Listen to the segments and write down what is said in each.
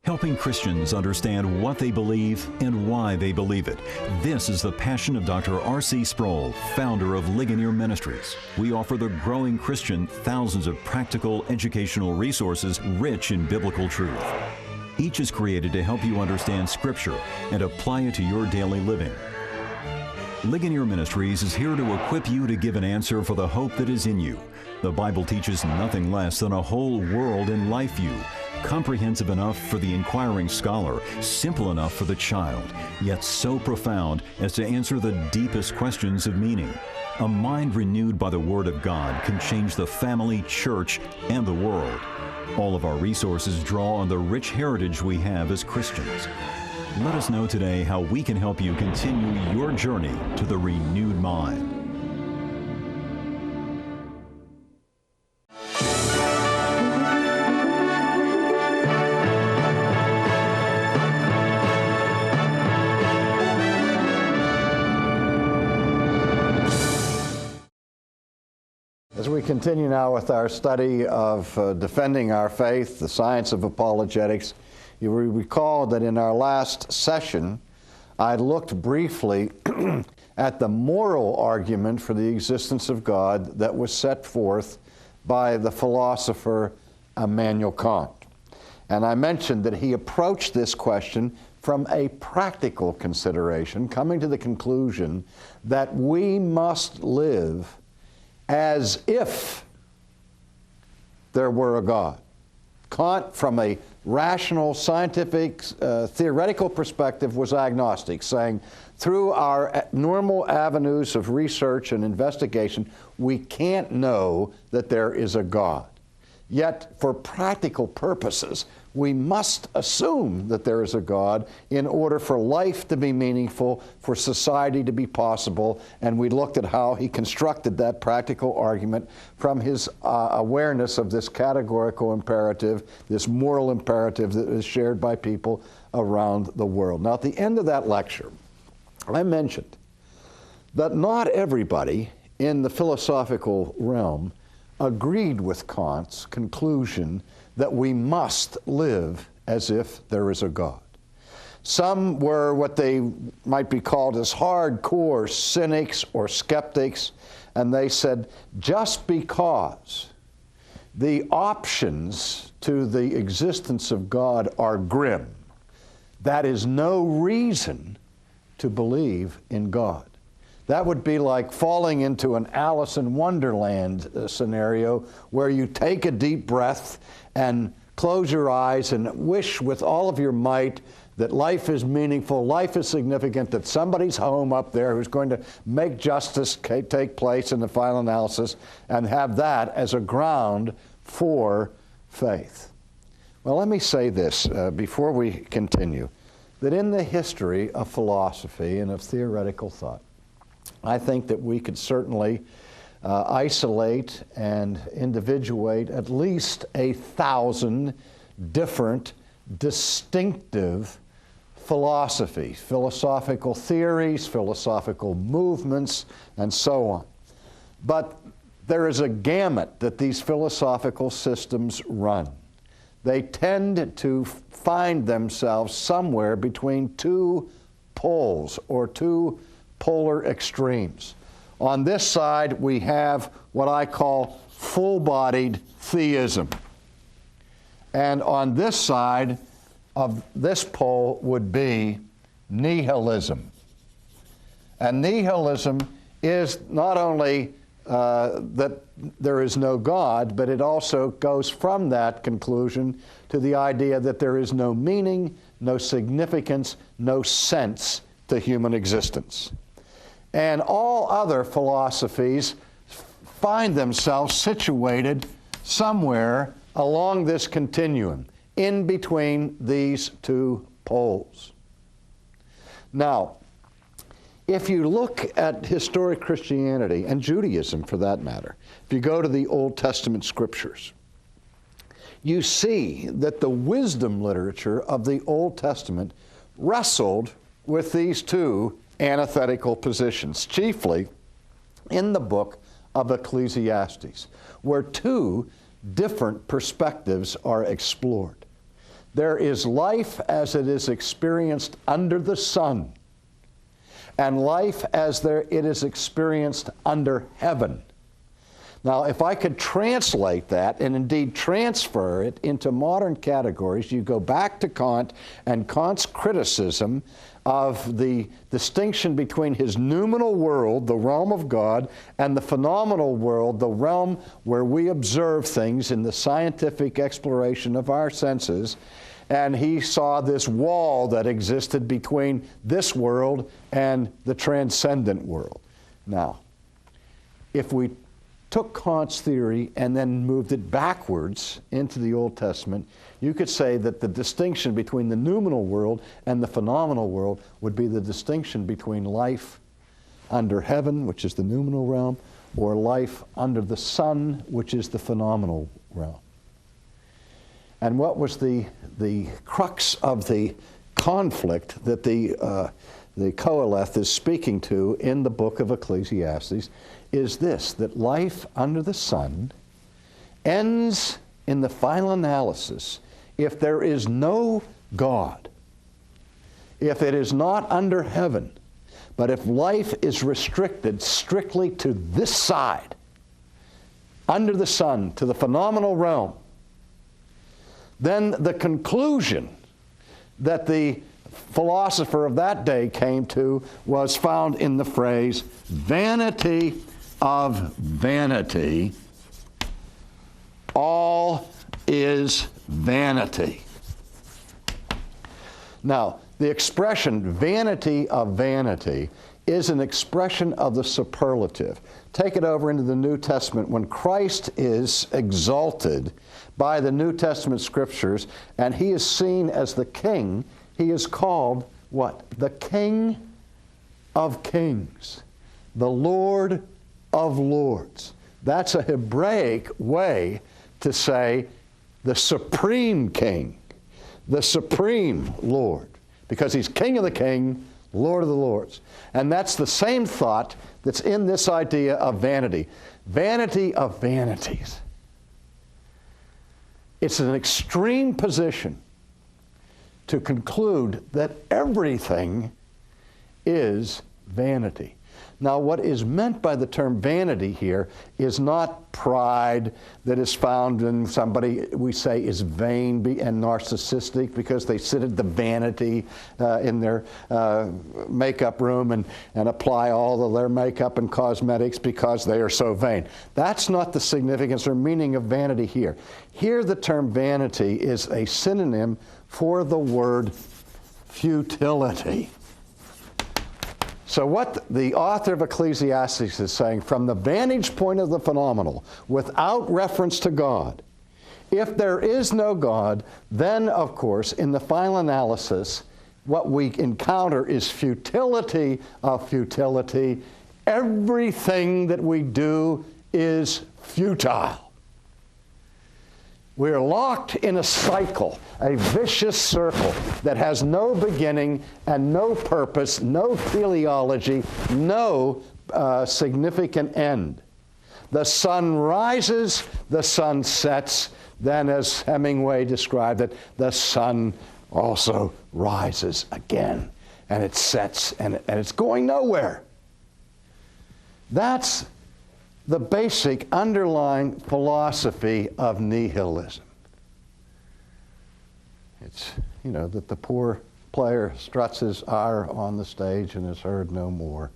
helping Christians understand what they believe and why they believe it. This is the passion of Dr. R.C. Sproul, founder of Ligonier Ministries. We offer the growing Christian thousands of practical educational resources rich in biblical truth. Each is created to help you understand Scripture and apply it to your daily living. Ligonier Ministries is here to equip you to give an answer for the hope that is in you. The Bible teaches nothing less than a whole world and life view, comprehensive enough for the inquiring scholar, simple enough for the child, yet so profound as to answer the deepest questions of meaning. A mind renewed by the Word of God can change the family, church, and the world. All of our resources draw on the rich heritage we have as Christians. Let us know today how we can help you continue your journey to the renewed mind. As we continue now with our study of defending our faith, the science of apologetics, you will recall that in our last session, I looked briefly at the moral argument for the existence of God that was set forth by the philosopher Immanuel Kant. And I mentioned that he approached this question from a practical consideration, coming to the conclusion that we must live as if there were a God. Kant, from a rational, scientific, theoretical perspective, was agnostic, saying through our normal avenues of research and investigation, we can't know that there is a God. Yet, for practical purposes, we must assume that there is a God in order for life to be meaningful, for society to be possible, and we looked at how he constructed that practical argument from his awareness of this categorical imperative, this moral imperative that is shared by people around the world. Now, at the end of that lecture, I mentioned that not everybody in the philosophical realm agreed with Kant's conclusion that we must live as if there is a God. Some were what they might be called as hardcore cynics or skeptics, and they said just because the options to the existence of God are grim, that is no reason to believe in God. That would be like falling into an Alice in Wonderland scenario where you take a deep breath and close your eyes and wish with all of your might that life is meaningful, life is significant, that somebody's home up there who's going to make justice take place in the final analysis, and have that as a ground for faith. Well, let me say this before we continue, that in the history of philosophy and of theoretical thought, I think that we could certainly isolate and individuate at least 1,000 different distinctive philosophies, philosophical theories, philosophical movements, and so on. But there is a gamut that these philosophical systems run. They tend to find themselves somewhere between two poles or two polar extremes. On this side, we have what I call full-bodied theism. And on this side of this pole would be nihilism. And nihilism is not only that there is no God, but it also goes from that conclusion to the idea that there is no meaning, no significance, no sense to human existence. And all other philosophies find themselves situated somewhere along this continuum, in between these two poles. Now, if you look at historic Christianity, and Judaism for that matter, if you go to the Old Testament scriptures, you see that the wisdom literature of the Old Testament wrestled with these two antithetical positions, chiefly in the book of Ecclesiastes, where two different perspectives are explored. There is life as it is experienced under the sun, and life as it is experienced under heaven. Now, if I could translate that and indeed transfer it into modern categories, you go back to Kant and Kant's criticism of the distinction between his noumenal world, the realm of God, and the phenomenal world, the realm where we observe things in the scientific exploration of our senses. And he saw this wall that existed between this world and the transcendent world. Now, if we took Kant's theory and then moved it backwards into the Old Testament, you could say that the distinction between the noumenal world and the phenomenal world would be the distinction between life under heaven, which is the noumenal realm, or life under the sun, which is the phenomenal realm. And what was the crux of the conflict that the Qoheleth is speaking to in the book of Ecclesiastes is this, that life under the sun ends in the final analysis if there is no God, if it is not under heaven, but if life is restricted strictly to this side, under the sun, to the phenomenal realm, then the conclusion that the philosopher of that day came to was found in the phrase, vanity of vanity, all is vanity. Now, the expression vanity of vanity is an expression of the superlative. Take it over into the New Testament. When Christ is exalted by the New Testament scriptures and he is seen as the king, he is called what? The King of Kings, the Lord of Lords. That's a Hebraic way to say the supreme king, the supreme Lord, because he's King of the King, Lord of the Lords. And that's the same thought that's in this idea of vanity. Vanity of vanities. It's an extreme position to conclude that everything is vanity. Now, what is meant by the term vanity here is not pride that is found in somebody we say is vain and narcissistic because they sit at the vanity in their makeup room and apply all of their makeup and cosmetics because they are so vain. That's not the significance or meaning of vanity here. Here the term vanity is a synonym for the word futility. So what the author of Ecclesiastes is saying, from the vantage point of the phenomenal, without reference to God, if there is no God, then, of course, in the final analysis, what we encounter is futility of futility. Everything that we do is futile. We're locked in a cycle, a vicious circle that has no beginning and no purpose, no teleology, no significant end. The sun rises, the sun sets, then as Hemingway described it, the sun also rises again, and it sets, and it's going nowhere. That's the basic underlying philosophy of nihilism. It's, that the poor player struts his ire on the stage and is heard no more.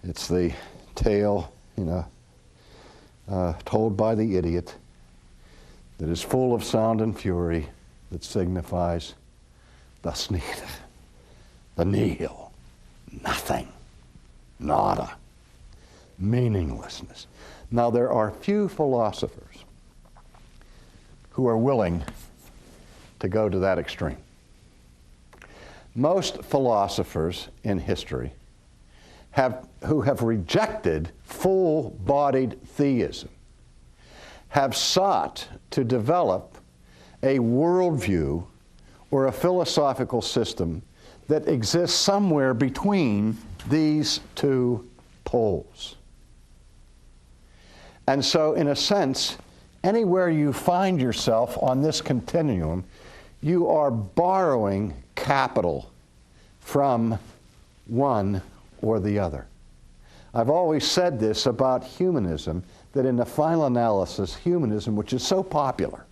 It's the tale, told by the idiot that is full of sound and fury that signifies thus neither, the nihil, nothing, nada. Meaninglessness. Now, there are few philosophers who are willing to go to that extreme. Most philosophers in history who have rejected full-bodied theism have sought to develop a worldview or a philosophical system that exists somewhere between these two poles. And so, in a sense, anywhere you find yourself on this continuum, you are borrowing capital from one or the other. I've always said this about humanism, that in the final analysis, humanism, which is so popular,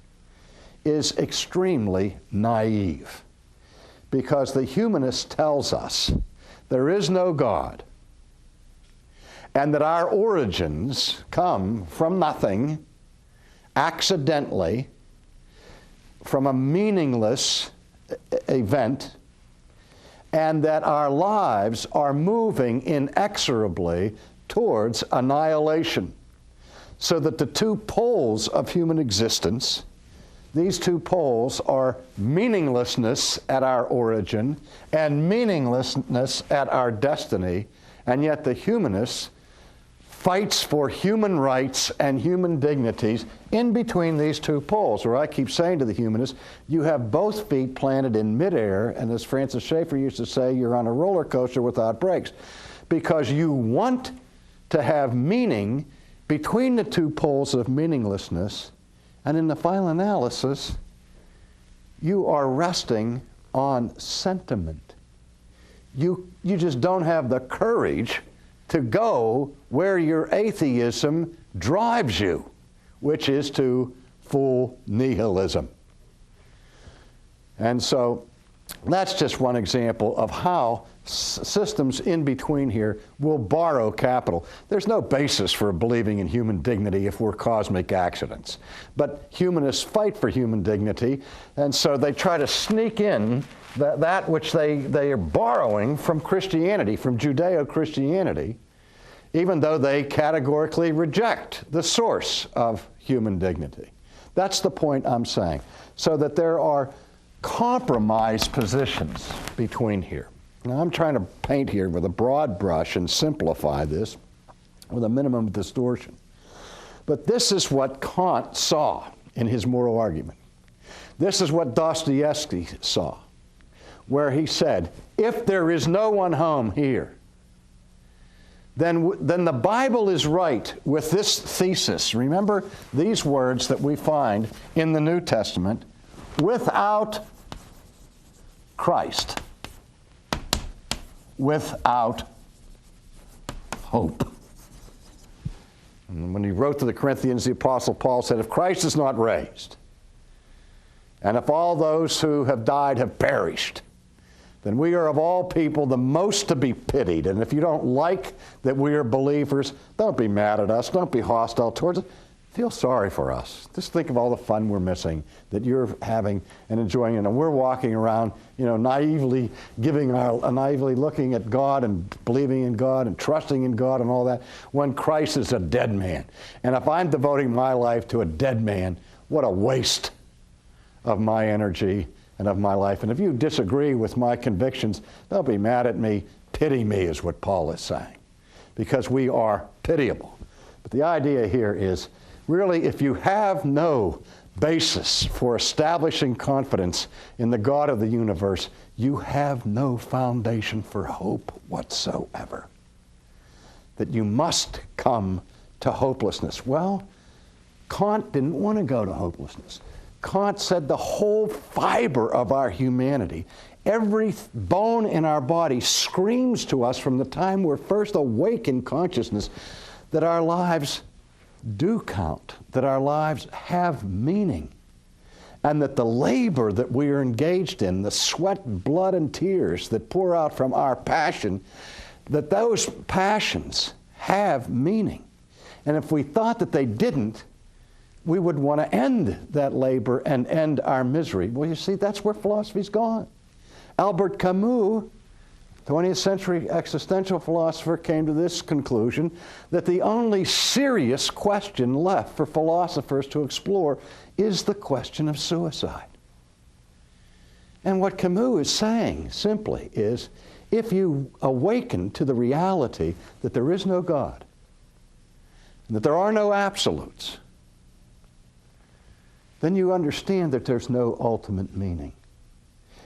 is extremely naive. Because the humanist tells us there is no God, and that our origins come from nothing, accidentally, from a meaningless event, and that our lives are moving inexorably towards annihilation. So that the two poles of human existence, these two poles are meaninglessness at our origin and meaninglessness at our destiny, and yet the humanist fights for human rights and human dignities in between these two poles. Or I keep saying to the humanists, you have both feet planted in midair, and as Francis Schaeffer used to say, you're on a roller coaster without brakes, because you want to have meaning between the two poles of meaninglessness, and in the final analysis, you are resting on sentiment. You just don't have the courage to go where your atheism drives you, which is to full nihilism. And so that's just one example of how systems in between here will borrow capital. There's no basis for believing in human dignity if we're cosmic accidents. But humanists fight for human dignity, and so they try to sneak in that which they are borrowing from Christianity, from Judeo-Christianity, even though they categorically reject the source of human dignity. That's the point I'm saying. So that there are compromise positions between here. Now, I'm trying to paint here with a broad brush and simplify this with a minimum of distortion. But this is what Kant saw in his moral argument. This is what Dostoevsky saw, where he said, if there is no one home here, then the Bible is right with this thesis. Remember these words that we find in the New Testament: without Christ, without hope. And when he wrote to the Corinthians, the Apostle Paul said, if Christ is not raised, and if all those who have died have perished, then we are of all people the most to be pitied. And if you don't like that we are believers, don't be mad at us. Don't be hostile towards us. Feel sorry for us. Just think of all the fun we're missing that you're having and enjoying. And we're walking around, naively naively looking at God and believing in God and trusting in God and all that, when Christ is a dead man. And if I'm devoting my life to a dead man, what a waste of my energy and of my life. And if you disagree with my convictions, don't be mad at me. Pity me is what Paul is saying, because we are pitiable. But the idea here is, really, if you have no basis for establishing confidence in the God of the universe, you have no foundation for hope whatsoever. That you must come to hopelessness. Well, Kant didn't want to go to hopelessness. Kant said the whole fiber of our humanity, every bone in our body screams to us from the time we're first awake in consciousness that our lives do count, that our lives have meaning, and that the labor that we are engaged in, the sweat, blood, and tears that pour out from our passion, that those passions have meaning. And if we thought that they didn't, we would want to end that labor and end our misery. Well, you see, that's where philosophy's gone. Albert Camus, 20th century existential philosopher, came to this conclusion, that the only serious question left for philosophers to explore is the question of suicide. And what Camus is saying simply is, if you awaken to the reality that there is no God, and that there are no absolutes, then you understand that there's no ultimate meaning.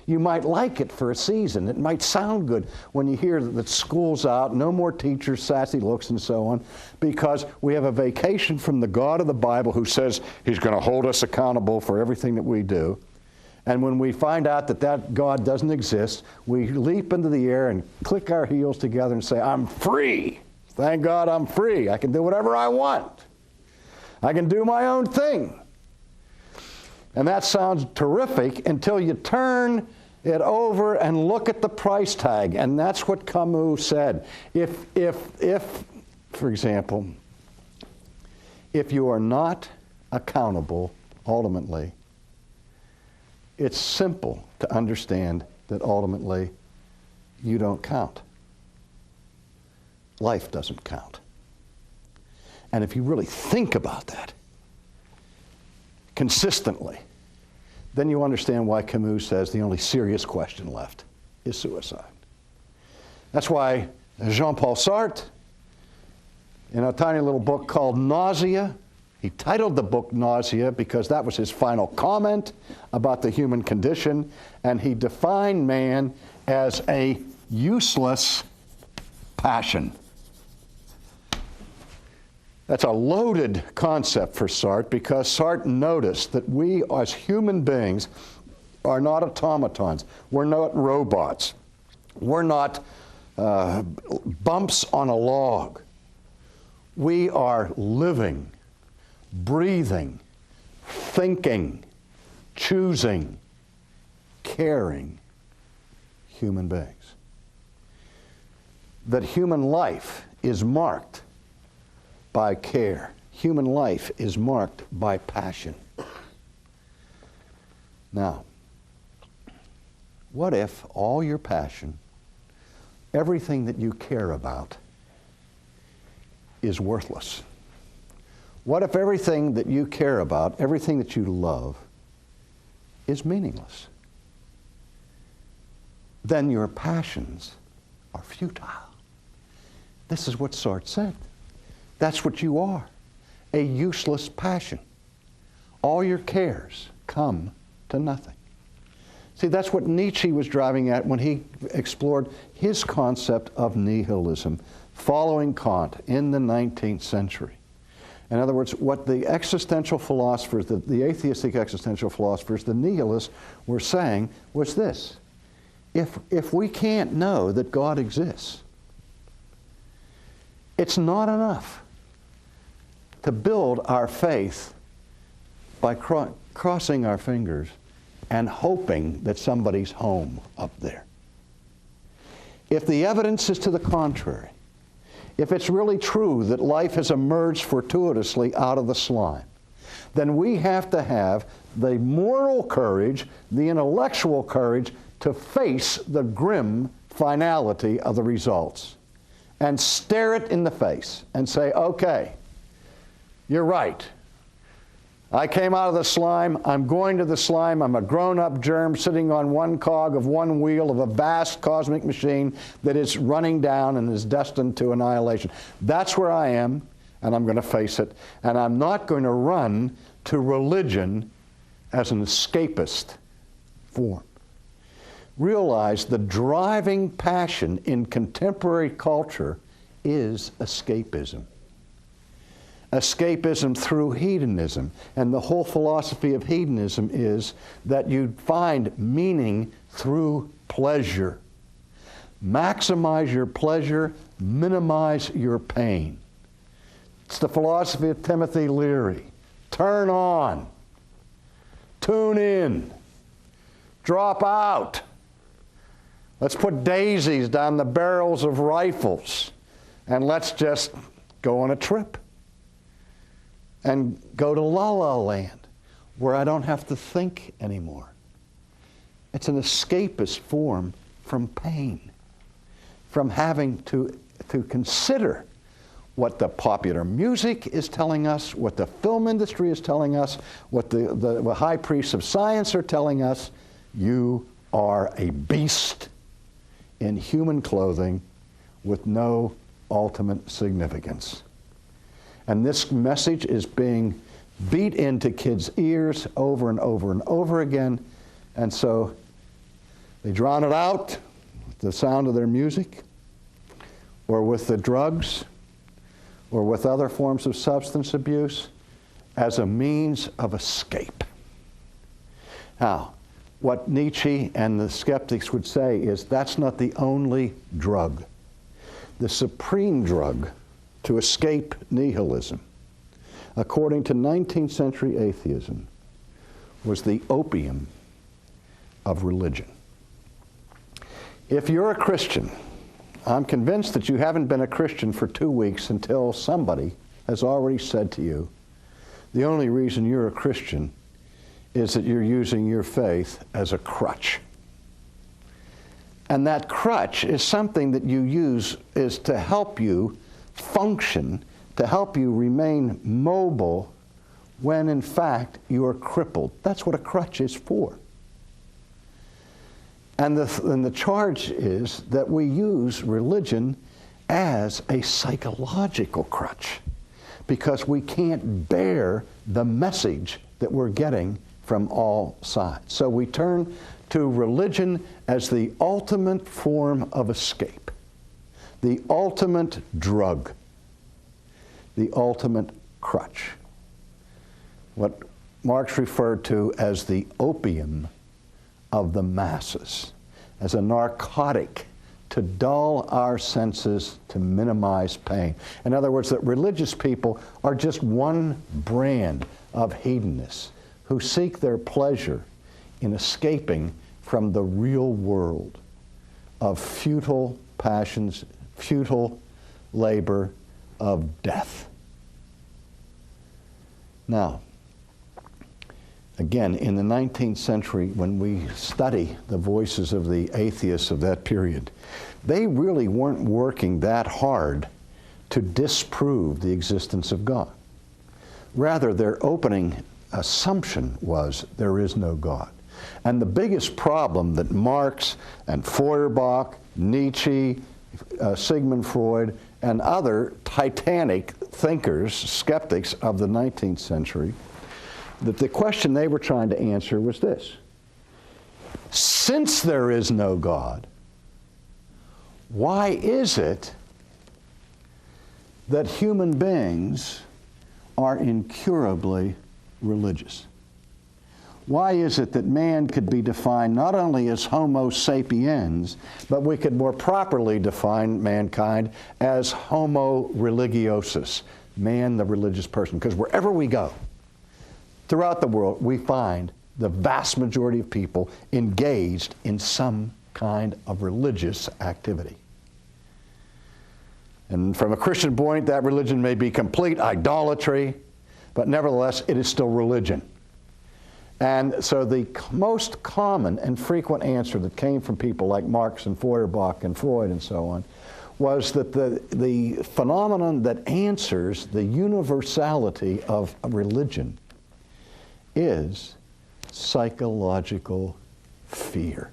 You might like it for a season. It might sound good when you hear that school's out, no more teachers, sassy looks, and so on, because we have a vacation from the God of the Bible who says He's going to hold us accountable for everything that we do. And when we find out that God doesn't exist, we leap into the air and click our heels together and say, I'm free. Thank God I'm free. I can do whatever I want. I can do my own thing. And that sounds terrific until you turn it over and look at the price tag. And that's what Camus said. If, for example, if you are not accountable ultimately, it's simple to understand that ultimately you don't count. Life doesn't count. And if you really think about that consistently, then you understand why Camus says the only serious question left is suicide. That's why Jean-Paul Sartre, in a tiny little book called Nausea, he titled the book Nausea because that was his final comment about the human condition, and he defined man as a useless passion. That's a loaded concept for Sartre because Sartre noticed that we as human beings are not automatons. We're not robots. We're not bumps on a log. We are living, breathing, thinking, choosing, caring human beings. That human life is marked by care. Human life is marked by passion. Now, what if all your passion, everything that you care about, is worthless? What if everything that you care about, everything that you love, is meaningless? Then your passions are futile. This is what Sartre said. That's what you are, a useless passion. All your cares come to nothing. See, that's what Nietzsche was driving at when he explored his concept of nihilism, following Kant in the 19th century. In other words, what the existential philosophers, the atheistic existential philosophers, the nihilists were saying was this: if we can't know that God exists, it's not enough to build our faith by crossing our fingers and hoping that somebody's home up there. If the evidence is to the contrary, if it's really true that life has emerged fortuitously out of the slime, then we have to have the moral courage, the intellectual courage to face the grim finality of the results and stare it in the face and say, okay, you're right. I came out of the slime. I'm going to the slime. I'm a grown-up germ sitting on one cog of one wheel of a vast cosmic machine that is running down and is destined to annihilation. That's where I am, and I'm going to face it. And I'm not going to run to religion as an escapist form. Realize the driving passion in contemporary culture is escapism. Escapism through hedonism. And the whole philosophy of hedonism is that you find meaning through pleasure. Maximize your pleasure, minimize your pain. It's the philosophy of Timothy Leary. Turn on, tune in, drop out. Let's put daisies down the barrels of rifles and let's just go on a trip and go to La La Land where I don't have to think anymore. It's an escapist form from pain, from having to consider what the popular music is telling us, what the film industry is telling us, what the high priests of science are telling us. You are a beast in human clothing with no ultimate significance. And this message is being beat into kids' ears over and over and over again. And so they drown it out with the sound of their music, or with the drugs, or with other forms of substance abuse as a means of escape. Now, what Nietzsche and the skeptics would say is that's not the only drug. The supreme drug to escape nihilism, according to 19th century atheism, was the opium of religion. If you're a Christian, I'm convinced that you haven't been a Christian for 2 weeks until somebody has already said to you, the only reason you're a Christian is that you're using your faith as a crutch. And that crutch is something that you use is to help you function, to help you remain mobile when in fact you are crippled. That's what a crutch is for. And the charge is that we use religion as a psychological crutch because we can't bear the message that we're getting from all sides. So we turn to religion as the ultimate form of escape, the ultimate drug, the ultimate crutch. What Marx referred to as the opium of the masses, as a narcotic to dull our senses, to minimize pain. In other words, that religious people are just one brand of hedonists who seek their pleasure in escaping from the real world of futile passions, futile labor, of death. Now, again, in the 19th century, when we study the voices of the atheists of that period, they really weren't working that hard to disprove the existence of God. Rather, their opening assumption was there is no God. And the biggest problem that Marx and Feuerbach, Nietzsche, Sigmund Freud, and other titanic thinkers, skeptics of the 19th century, that the question they were trying to answer was this: since there is no God, why is it that human beings are incurably religious? Why is it that man could be defined not only as Homo sapiens, but we could more properly define mankind as Homo religiosus, man the religious person? Because wherever we go, throughout the world, we find the vast majority of people engaged in some kind of religious activity. And from a Christian point, that religion may be complete idolatry, but nevertheless, it is still religion. And so the most common and frequent answer that came from people like Marx and Feuerbach and Freud and so on was that the phenomenon that answers the universality of religion is psychological fear.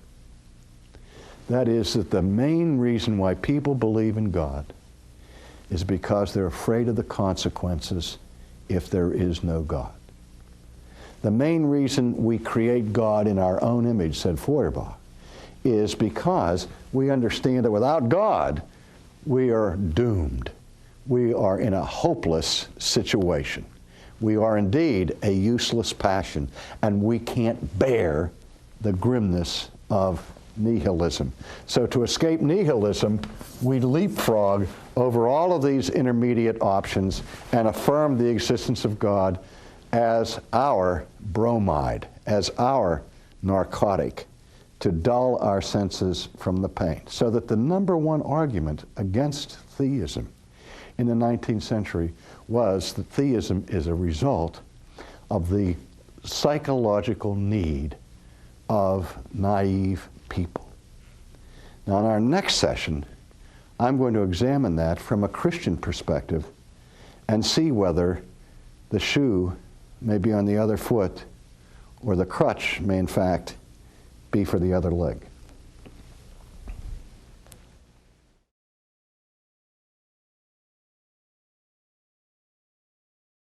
That is, that the main reason why people believe in God is because they're afraid of the consequences if there is no God. The main reason we create God in our own image, said Feuerbach, is because we understand that without God, we are doomed. We are in a hopeless situation. We are indeed a useless passion, and we can't bear the grimness of nihilism. So to escape nihilism, we leapfrog over all of these intermediate options and affirm the existence of God as our bromide, as our narcotic, to dull our senses from the pain. So that the number one argument against theism in the 19th century was that theism is a result of the psychological need of naive people. Now, in our next session, I'm going to examine that from a Christian perspective and see whether the shoe may be on the other foot or the crutch may in fact be for the other leg.